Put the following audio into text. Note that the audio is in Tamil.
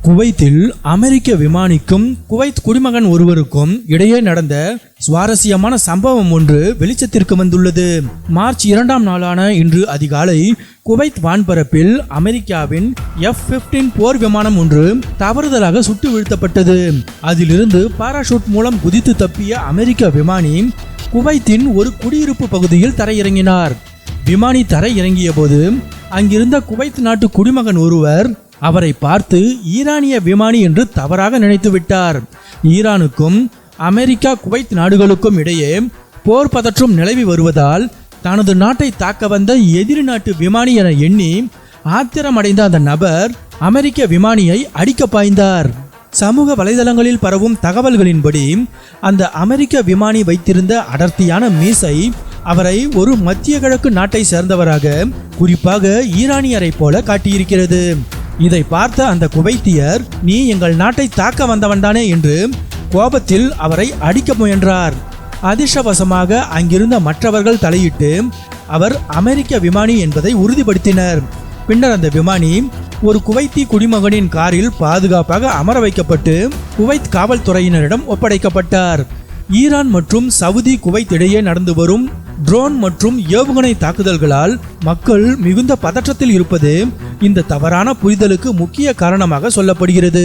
குவைத்தில் அமெரிக்க விமானிக்கும் குவைத் குடிமகன் ஒருவருக்கும் இடையே நடந்த சுவாரஸ்யமான சம்பவம் ஒன்று வெளிச்சத்திற்கு வந்துள்ளது. மார்ச் 2ஆம் நாளான இன்று அதிகாலை குவைத் வான்பரப்பில் அமெரிக்காவின் F-15 போர் விமானம் ஒன்று தவறுதலாக சுட்டு வீழ்த்தப்பட்டது. அதிலிருந்து பாராசூட் மூலம் குதித்து தப்பிய அமெரிக்க விமானி குவைத்தின் ஒரு குடியிருப்பு பகுதியில் தரையிறங்கினார். விமானி தரை இறங்கிய போது அங்கிருந்த குவைத் நாட்டு குடிமகன் ஒருவர் அவரை பார்த்து ஈரானிய விமானி என்று தவறாக நினைத்து விட்டார். ஈரானுக்கும் அமெரிக்கா குவைத் நாடுகளுக்கும் இடையே போர் பதற்றம் நிலவி வருவதால் தனது நாட்டை தாக்க வந்த எதிரி நாட்டு விமானி என எண்ணி ஆத்திரமடைந்த அந்த நபர் அமெரிக்க விமானியை அடிக்க பாய்ந்தார். சமூக வலைதளங்களில் பரவும் தகவல்களின்படி அந்த அமெரிக்க விமானி வைத்திருந்த அடர்த்தியான மீசை அவரை ஒரு மத்திய கிழக்கு நாட்டை சேர்ந்தவராக, குறிப்பாக ஈரானியரை போல காட்டியிருக்கிறது. இதை பார்த்த அந்த குவைத்தியர், நீ எங்கள் நாட்டை தாக்க வந்தவன்தானே என்று கோபத்தில் அவரை அடிக்க முயன்றார். அதிர்ஷ்டவசமாக அங்கிருந்த மற்றவர்கள் தலையிட்டு அவர் அமெரிக்க விமானி என்பதை உறுதிப்படுத்தினர். பின்னர் அந்த விமானி ஒரு குவைத்தி குடிமகனின் காரில் பாதுகாப்பாக அமர வைக்கப்பட்டு குவைத் காவல்துறையினரிடம் ஒப்படைக்கப்பட்டார். ஈரான் மற்றும் சவுதி குவைத் இடையே நடந்து வரும் ட்ரோன் மற்றும் ஏவுகணை தாக்குதல்களால் மக்கள் மிகுந்த பதற்றத்தில் இருப்பது இந்த தவறான புரிதலுக்கு முக்கிய காரணமாக சொல்லப்படுகிறது.